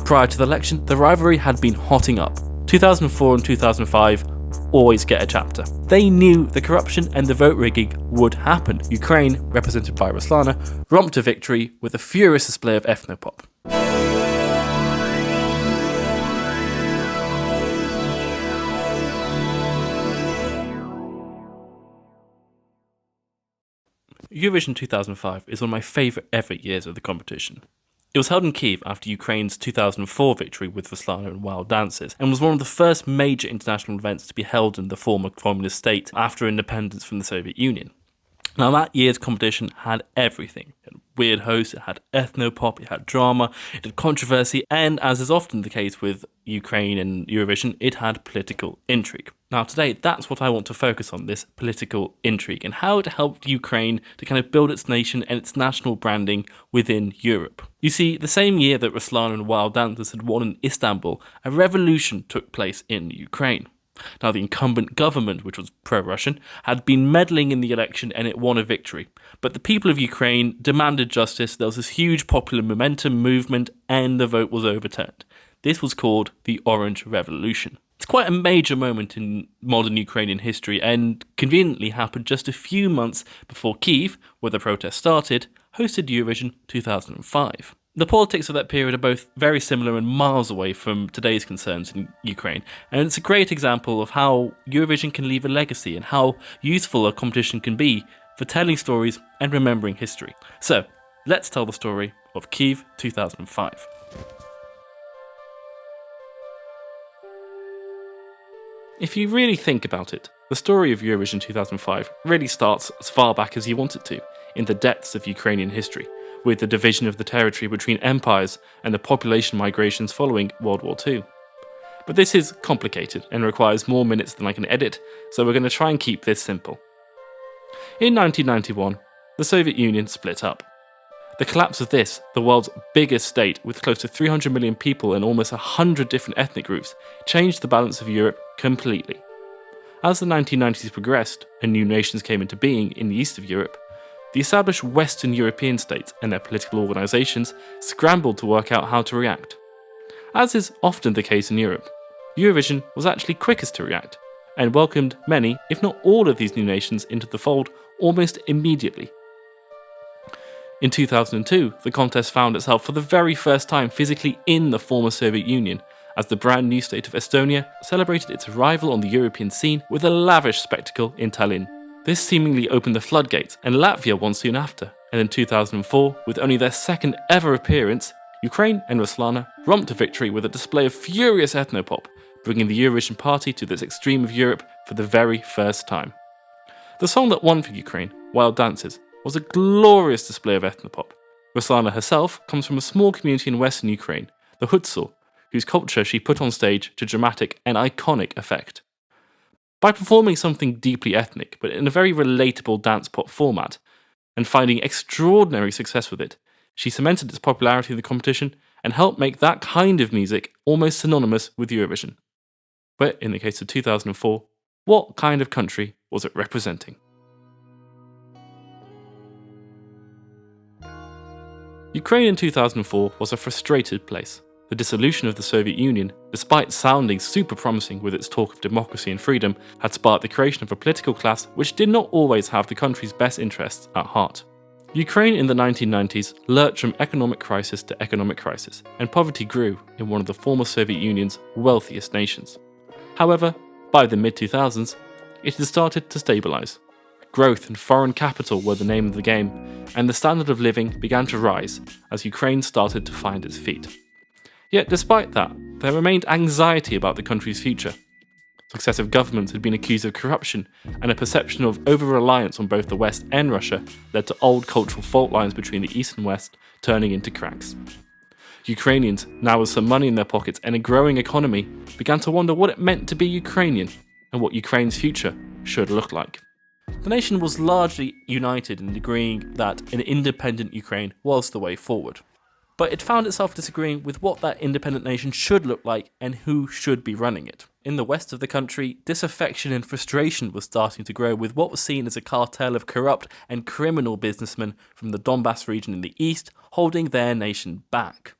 Prior to the election, the rivalry had been hotting up. 2004 and 2005 always get a chapter. They knew the corruption and the vote rigging would happen. Ukraine, represented by Ruslana, romped to victory with a furious display of ethnopop. Eurovision 2005 is one of my favourite ever years of the competition. It was held in Kyiv after Ukraine's 2004 victory with Ruslana and Wild Dances, and was one of the first major international events to be held in the former communist state after independence from the Soviet Union. Now, that year's competition had everything. It had weird hosts, it had ethnopop, it had drama, it had controversy, and as is often the case with Ukraine and Eurovision, it had political intrigue. Now, today, that's what I want to focus on, this political intrigue, and how it helped Ukraine to kind of build its nation and its national branding within Europe. You see, the same year that Ruslana and Wild Dances had won in Istanbul, a revolution took place in Ukraine. Now, the incumbent government, which was pro-Russian, had been meddling in the election and it won a victory. But the people of Ukraine demanded justice, there was this huge popular momentum movement, and the vote was overturned. This was called the Orange Revolution. It's quite a major moment in modern Ukrainian history and conveniently happened just a few months before Kyiv, where the protest started, hosted Eurovision 2005. The politics of that period are both very similar and miles away from today's concerns in Ukraine, and it's a great example of how Eurovision can leave a legacy and how useful a competition can be for telling stories and remembering history. So, let's tell the story of Kyiv 2005. If you really think about it, the story of Eurovision 2005 really starts as far back as you want it to, in the depths of Ukrainian history, with the division of the territory between empires and the population migrations following World War II. But this is complicated and requires more minutes than I can edit, so we're going to try and keep this simple. In 1991, the Soviet Union split up. The collapse of this, the world's biggest state with close to 300 million people and almost 100 different ethnic groups, changed the balance of Europe completely. As the 1990s progressed and new nations came into being in the east of Europe, the established Western European states and their political organisations scrambled to work out how to react. As is often the case in Europe, Eurovision was actually quickest to react, and welcomed many, if not all of these new nations into the fold almost immediately. In 2002, the contest found itself for the very first time physically in the former Soviet Union, as the brand new state of Estonia celebrated its arrival on the European scene with a lavish spectacle in Tallinn. This seemingly opened the floodgates, and Latvia won soon after, and in 2004, with only their second ever appearance, Ukraine and Ruslana romped to victory with a display of furious ethnopop, bringing the Eurovision party to this extreme of Europe for the very first time. The song that won for Ukraine, Wild Dances, was a glorious display of ethnopop. Ruslana herself comes from a small community in western Ukraine, the Hutsul, whose culture she put on stage to dramatic and iconic effect. By performing something deeply ethnic, but in a very relatable dance pop format, and finding extraordinary success with it, she cemented its popularity in the competition and helped make that kind of music almost synonymous with Eurovision. But in the case of 2004, what kind of country was it representing? Ukraine in 2004 was a frustrated place. The dissolution of the Soviet Union, despite sounding super promising with its talk of democracy and freedom, had sparked the creation of a political class which did not always have the country's best interests at heart. Ukraine in the 1990s lurched from economic crisis to economic crisis, and poverty grew in one of the former Soviet Union's wealthiest nations. However, by the mid-2000s, it had started to stabilise. Growth and foreign capital were the name of the game, and the standard of living began to rise as Ukraine started to find its feet. Yet despite that, there remained anxiety about the country's future. Successive governments had been accused of corruption, and a perception of over-reliance on both the West and Russia led to old cultural fault lines between the East and West turning into cracks. Ukrainians, now with some money in their pockets and a growing economy, began to wonder what it meant to be Ukrainian, and what Ukraine's future should look like. The nation was largely united in agreeing that an independent Ukraine was the way forward. But it found itself disagreeing with what that independent nation should look like and who should be running it. In the west of the country, disaffection and frustration was starting to grow with what was seen as a cartel of corrupt and criminal businessmen from the Donbass region in the east holding their nation back.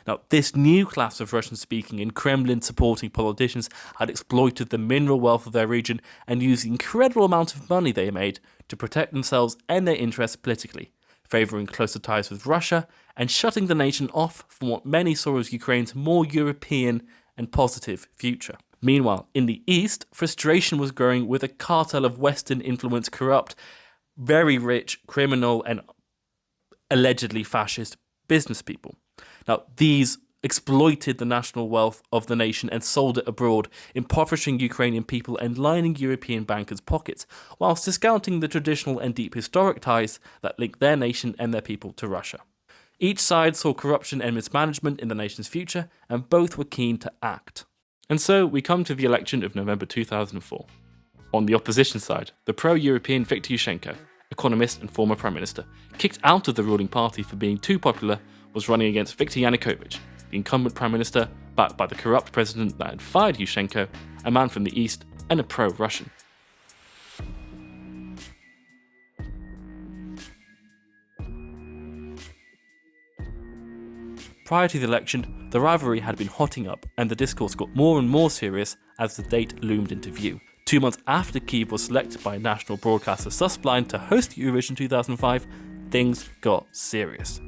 Now, this new class of Russian-speaking and Kremlin-supporting politicians had exploited the mineral wealth of their region and used the incredible amount of money they made to protect themselves and their interests politically, favouring closer ties with Russia and shutting the nation off from what many saw as Ukraine's more European and positive future. Meanwhile, in the east, frustration was growing with a cartel of Western-influenced, corrupt, very rich, criminal and allegedly fascist business people. Now, these exploited the national wealth of the nation and sold it abroad, impoverishing Ukrainian people and lining European bankers' pockets, whilst discounting the traditional and deep historic ties that link their nation and their people to Russia. Each side saw corruption and mismanagement in the nation's future, and both were keen to act. And so we come to the election of November 2004. On the opposition side, the pro-European Viktor Yushchenko, economist and former prime minister, kicked out of the ruling party for being too popular, was running against Viktor Yanukovych, the incumbent prime minister backed by the corrupt president that had fired Yushchenko, a man from the east and a pro-Russian. Prior to the election, the rivalry had been hotting up and the discourse got more and more serious as the date loomed into view. 2 months after Kyiv was selected by national broadcaster Susblind to host Eurovision 2005, things got serious.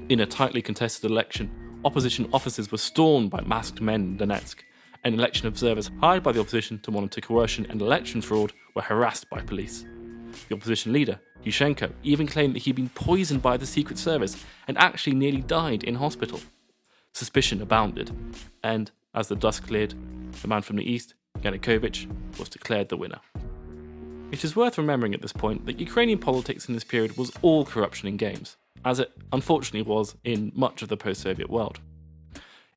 In a tightly contested election, opposition offices were stormed by masked men in Donetsk, and election observers hired by the opposition to monitor coercion and election fraud were harassed by police. The opposition leader, Yushchenko, even claimed that he'd been poisoned by the Secret Service and actually nearly died in hospital. Suspicion abounded, and as the dust cleared, the man from the east, Yanukovych, was declared the winner. It is worth remembering at this point that Ukrainian politics in this period was all corruption in games, as it unfortunately was in much of the post-Soviet world.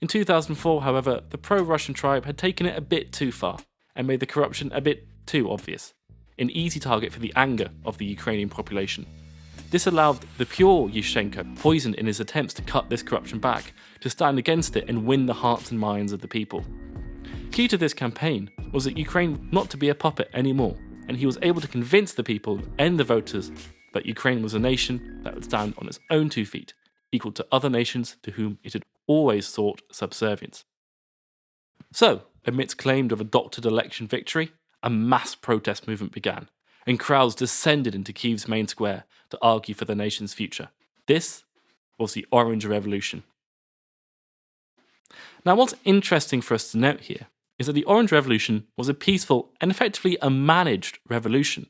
In 2004, however, the pro-Russian tribe had taken it a bit too far and made the corruption a bit too obvious, an easy target for the anger of the Ukrainian population. This allowed the pure Yushchenko, poisoned in his attempts to cut this corruption back, to stand against it and win the hearts and minds of the people. Key to this campaign was that Ukraine not to be a puppet anymore, and he was able to convince the people and the voters that Ukraine was a nation that would stand on its own 2 feet, equal to other nations to whom it had always sought subservience. So, amidst claims of a doctored election victory, a mass protest movement began, and crowds descended into Kyiv's main square to argue for the nation's future. This was the Orange Revolution. Now, what's interesting for us to note here is that the Orange Revolution was a peaceful and effectively a managed revolution.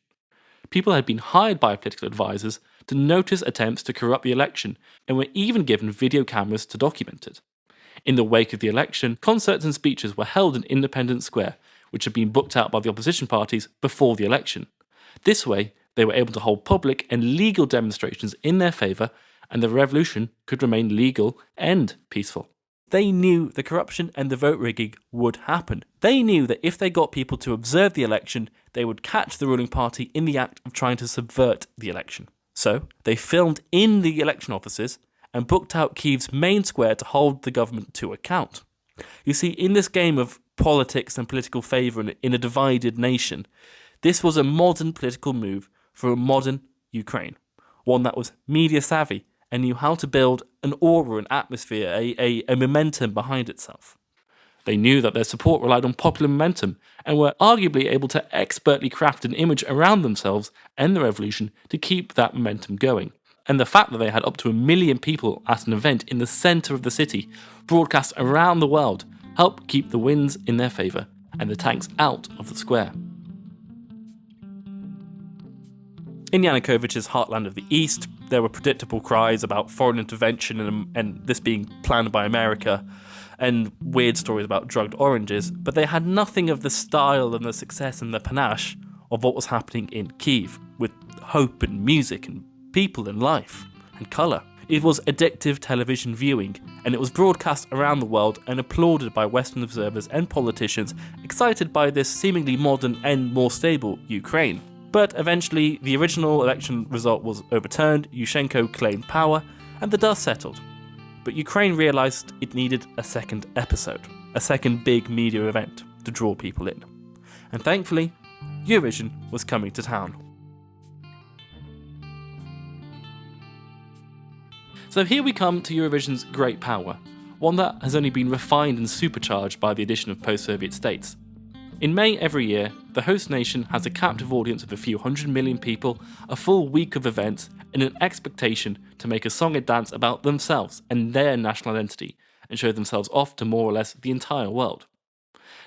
People had been hired by political advisors to notice attempts to corrupt the election and were even given video cameras to document it. In the wake of the election, concerts and speeches were held in Independence Square, which had been booked out by the opposition parties before the election. This way, they were able to hold public and legal demonstrations in their favour, and the revolution could remain legal and peaceful. They knew the corruption and the vote rigging would happen. They knew that if they got people to observe the election, they would catch the ruling party in the act of trying to subvert the election. So, they filmed in the election offices and booked out Kyiv's main square to hold the government to account. You see, in this game of politics and political favour in a divided nation, this was a modern political move for a modern Ukraine, one that was media savvy and knew how to build an aura, an atmosphere, a momentum behind itself. They knew that their support relied on popular momentum and were arguably able to expertly craft an image around themselves and the revolution to keep that momentum going. And the fact that they had up to 1 million people at an event in the centre of the city, broadcast around the world, helped keep the winds in their favour and the tanks out of the square. In Yanukovych's heartland of the East, there were predictable cries about foreign intervention and this being planned by America, and weird stories about drugged oranges, but they had nothing of the style and the success and the panache of what was happening in Kyiv, with hope and music and people and life and colour. It was addictive television viewing, and it was broadcast around the world and applauded by Western observers and politicians excited by this seemingly modern and more stable Ukraine. But eventually, the original election result was overturned, Yushchenko claimed power, and the dust settled. But Ukraine realised it needed a second episode, a second big media event to draw people in. And thankfully, Eurovision was coming to town. So here we come to Eurovision's great power, one that has only been refined and supercharged by the addition of post-Soviet states. In May every year, the host nation has a captive audience of a few 100 million people, a full week of events, and an expectation to make a song and dance about themselves and their national identity, and show themselves off to more or less the entire world.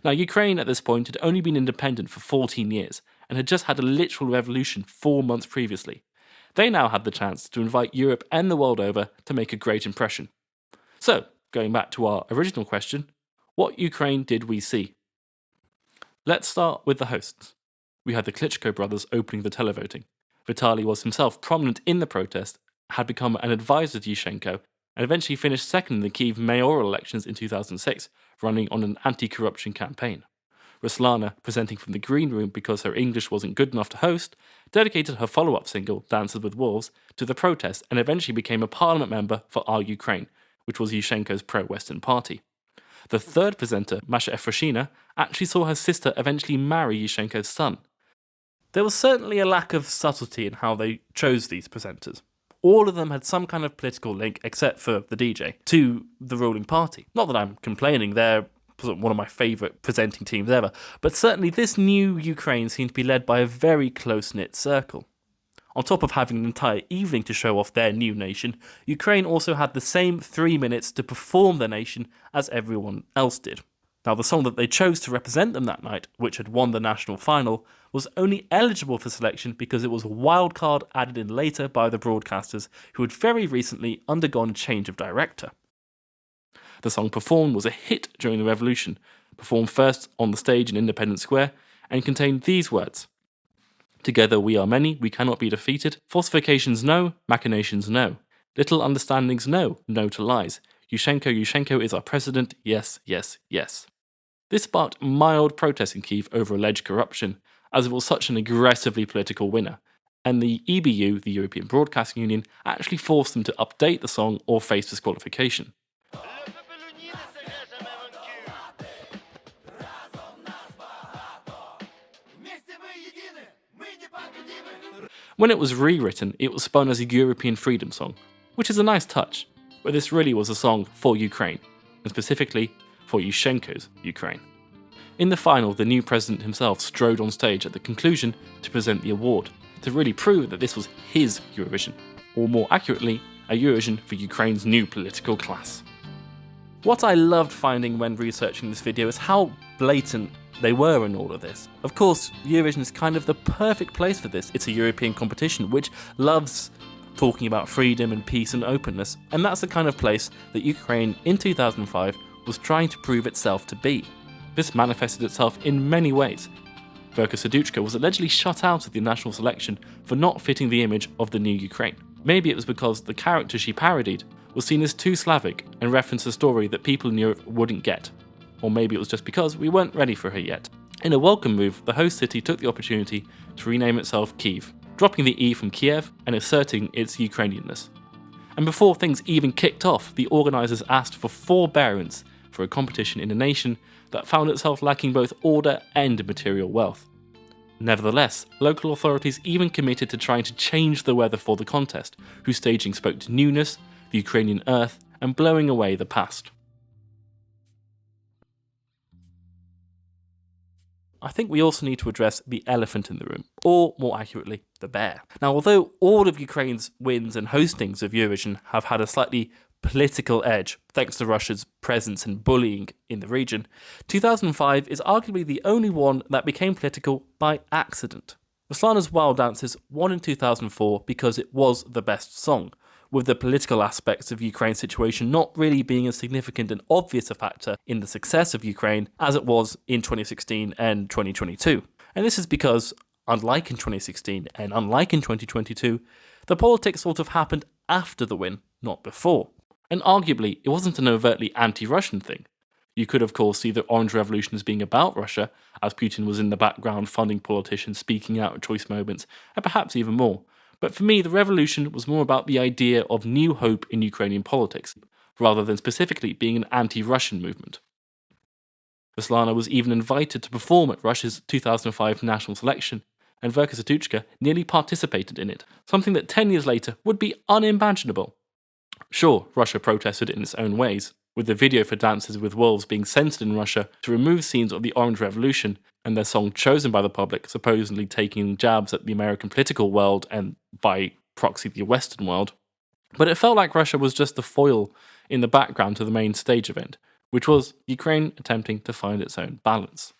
Now, Ukraine at this point had only been independent for 14 years, and had just had a literal revolution 4 months previously. They now had the chance to invite Europe and the world over to make a great impression. So, going back to our original question, what Ukraine did we see? Let's start with the hosts. We had the Klitschko brothers opening the televoting. Vitaly was himself prominent in the protest, had become an advisor to Yushchenko, and eventually finished second in the Kyiv mayoral elections in 2006, running on an anti-corruption campaign. Ruslana, presenting from the green room because her English wasn't good enough to host, dedicated her follow-up single, Dances with Wolves, to the protest and eventually became a parliament member for Our Ukraine, which was Yushchenko's pro-Western party. The third presenter, Masha Efroshina, actually saw her sister eventually marry Yushchenko's son. There was certainly a lack of subtlety in how they chose these presenters. All of them had some kind of political link, except for the DJ, to the ruling party. Not that I'm complaining, they're one of my favourite presenting teams ever, but certainly this new Ukraine seemed to be led by a very close-knit circle. On top of having an entire evening to show off their new nation, Ukraine also had the same 3 minutes to perform their nation as everyone else did. Now, the song that they chose to represent them that night, which had won the national final, was only eligible for selection because it was a wildcard added in later by the broadcasters who had very recently undergone a change of director. The song performed was a hit during the revolution, performed first on the stage in Independence Square, and contained these words: "Together we are many, we cannot be defeated. Falsifications no, machinations no. Little understandings no, no to lies. Yushchenko is our president, yes, yes, yes." This sparked mild protest in Kyiv over alleged corruption, as it was such an aggressively political winner, and the EBU, the European Broadcasting Union, actually forced them to update the song or face disqualification. When it was rewritten, it was spun as a European freedom song, which is a nice touch, but this really was a song for Ukraine, and specifically for Yushchenko's Ukraine. In the final, the new president himself strode on stage at the conclusion to present the award, to really prove that this was his Eurovision, or more accurately, a Eurovision for Ukraine's new political class. What I loved finding when researching this video is how blatant they were in all of this. Of course, Eurovision is kind of the perfect place for this. It's a European competition which loves talking about freedom and peace and openness, and that's the kind of place that Ukraine in 2005 was trying to prove itself to be. This manifested itself in many ways. Verka Serduchka was allegedly shut out of the national selection for not fitting the image of the new Ukraine. Maybe it was because the character she parodied was seen as too Slavic and referenced a story that people in Europe wouldn't get. Or maybe it was just because we weren't ready for her yet. In a welcome move, the host city took the opportunity to rename itself Kyiv, dropping the E from Kiev and asserting its Ukrainianness. And before things even kicked off, the organisers asked for forbearance for a competition in a nation that found itself lacking both order and material wealth. Nevertheless, local authorities even committed to trying to change the weather for the contest, whose staging spoke to newness, the Ukrainian earth, and blowing away the past. I think we also need to address the elephant in the room, or more accurately, the bear. Now, although all of Ukraine's wins and hostings of Eurovision have had a slightly political edge, thanks to Russia's presence and bullying in the region, 2005 is arguably the only one that became political by accident. Ruslana's Wild Dances won in 2004 because it was the best song, with the political aspects of Ukraine's situation not really being as significant and obvious a factor in the success of Ukraine as it was in 2016 and 2022. And this is because, unlike in 2016 and unlike in 2022, the politics sort of happened after the win, not before. And arguably, it wasn't an overtly anti-Russian thing. You could of course see the Orange Revolution as being about Russia, as Putin was in the background funding politicians, speaking out at choice moments, and perhaps even more. But for me, the revolution was more about the idea of new hope in Ukrainian politics, rather than specifically being an anti-Russian movement. Ruslana was even invited to perform at Russia's 2005 national selection, and Verka Serduchka nearly participated in it, something that 10 years later would be unimaginable. Sure, Russia protested in its own ways, with the video for Dances with Wolves being censored in Russia to remove scenes of the Orange Revolution, and their song chosen by the public supposedly taking jabs at the American political world and, by proxy, the Western world. But it felt like Russia was just the foil in the background to the main stage event, which was Ukraine attempting to find its own balance.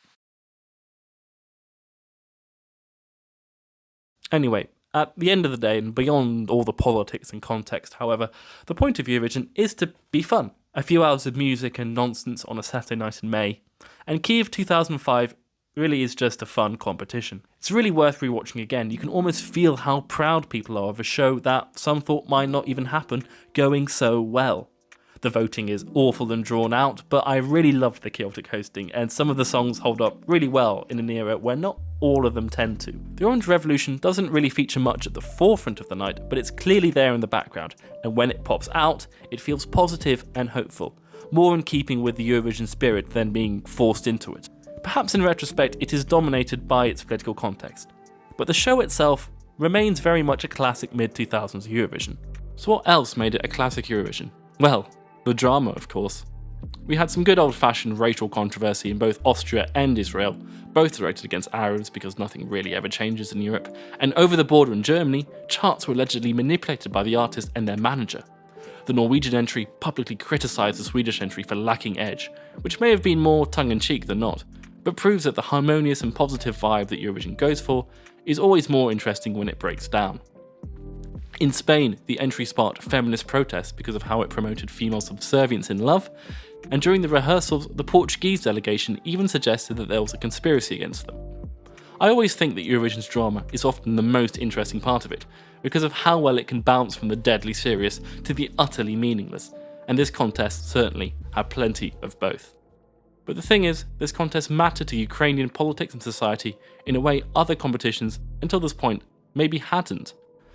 Anyway, at the end of the day, and beyond all the politics and context, however, the point of Eurovision is to be fun. A few hours of music and nonsense on a Saturday night in May. And Kyiv 2005 really is just a fun competition. It's really worth rewatching again. You can almost feel how proud people are of a show that some thought might not even happen going so well. The voting is awful and drawn out, but I really loved the chaotic hosting, and some of the songs hold up really well in an era where not all of them tend to. The Orange Revolution doesn't really feature much at the forefront of the night, but it's clearly there in the background, and when it pops out, it feels positive and hopeful, more in keeping with the Eurovision spirit than being forced into it. Perhaps in retrospect, it is dominated by its political context, but the show itself remains very much a classic mid-2000s Eurovision. So what else made it a classic Eurovision? Well, the drama, of course. We had some good old-fashioned racial controversy in both Austria and Israel, both directed against Arabs because nothing really ever changes in Europe, and over the border in Germany, charts were allegedly manipulated by the artist and their manager. The Norwegian entry publicly criticised the Swedish entry for lacking edge, which may have been more tongue-in-cheek than not, but proves that the harmonious and positive vibe that Eurovision goes for is always more interesting when it breaks down. In Spain, the entry sparked feminist protests because of how it promoted female subservience in love, and during the rehearsals, the Portuguese delegation even suggested that there was a conspiracy against them. I always think that Eurovision's drama is often the most interesting part of it, because of how well it can bounce from the deadly serious to the utterly meaningless, and this contest certainly had plenty of both. But the thing is, this contest mattered to Ukrainian politics and society in a way other competitions, until this point, maybe hadn't.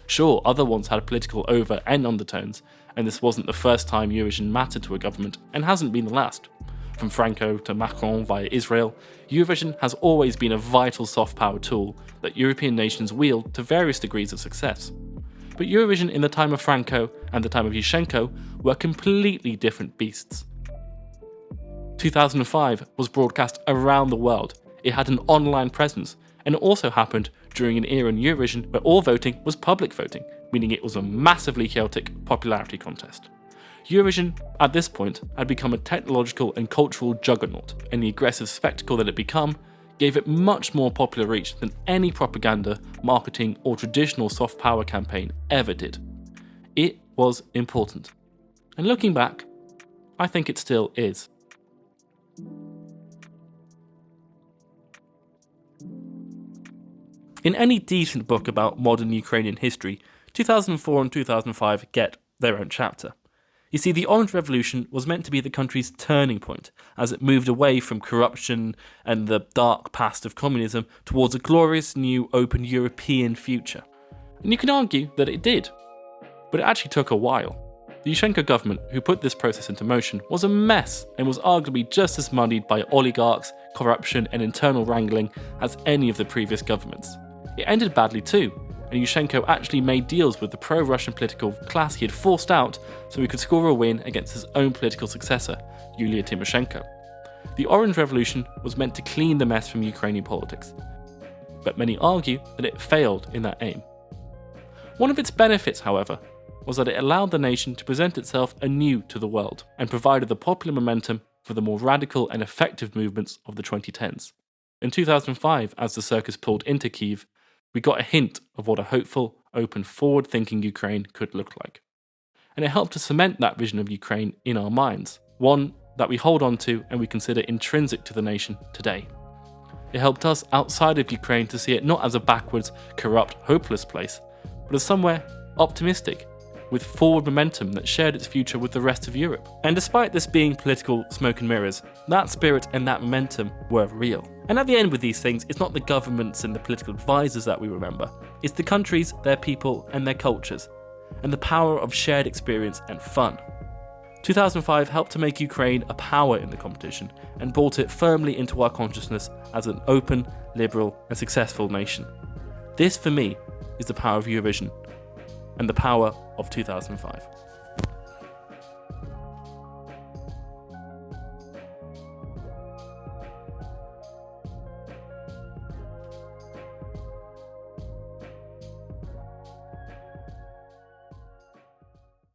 Sure, other ones had political over and undertones, and this wasn't the first time Eurovision mattered to a government, and hasn't been the last. From Franco to Macron via Israel, Eurovision has always been a vital soft power tool that European nations wield to various degrees of success. But Eurovision in the time of Franco and the time of Yushchenko were completely different beasts. 2005 was broadcast around the world, it had an online presence, and it also happened during an era in Eurovision where all voting was public voting, meaning it was a massively chaotic popularity contest. Eurovision, at this point, had become a technological and cultural juggernaut, and the aggressive spectacle that it became gave it much more popular reach than any propaganda, marketing, or traditional soft power campaign ever did. It was important. And looking back, I think it still is. In any decent book about modern Ukrainian history, 2004 and 2005 get their own chapter. You see, the Orange Revolution was meant to be the country's turning point, as it moved away from corruption and the dark past of communism towards a glorious new open European future. And you can argue that it did, but it actually took a while. The Yushchenko government, who put this process into motion, was a mess and was arguably just as muddied by oligarchs, corruption and internal wrangling as any of the previous governments. It ended badly too, and Yushchenko actually made deals with the pro-Russian political class he had forced out so he could score a win against his own political successor, Yulia Tymoshenko. The Orange Revolution was meant to clean the mess from Ukrainian politics, but many argue that it failed in that aim. One of its benefits, however, was that it allowed the nation to present itself anew to the world and provided the popular momentum for the more radical and effective movements of the 2010s. In 2005, as the circus pulled into Kyiv, we got a hint of what a hopeful, open, forward-thinking Ukraine could look like. And it helped to cement that vision of Ukraine in our minds, one that we hold on to and we consider intrinsic to the nation today. It helped us outside of Ukraine to see it not as a backwards, corrupt, hopeless place, but as somewhere optimistic, with forward momentum that shared its future with the rest of Europe. And despite this being political smoke and mirrors, that spirit and that momentum were real. And at the end with these things, it's not the governments and the political advisors that we remember, it's the countries, their people and their cultures, and the power of shared experience and fun. 2005 helped to make Ukraine a power in the competition and brought it firmly into our consciousness as an open, liberal and successful nation. This, for me, is the power of Eurovision and the power of 2005.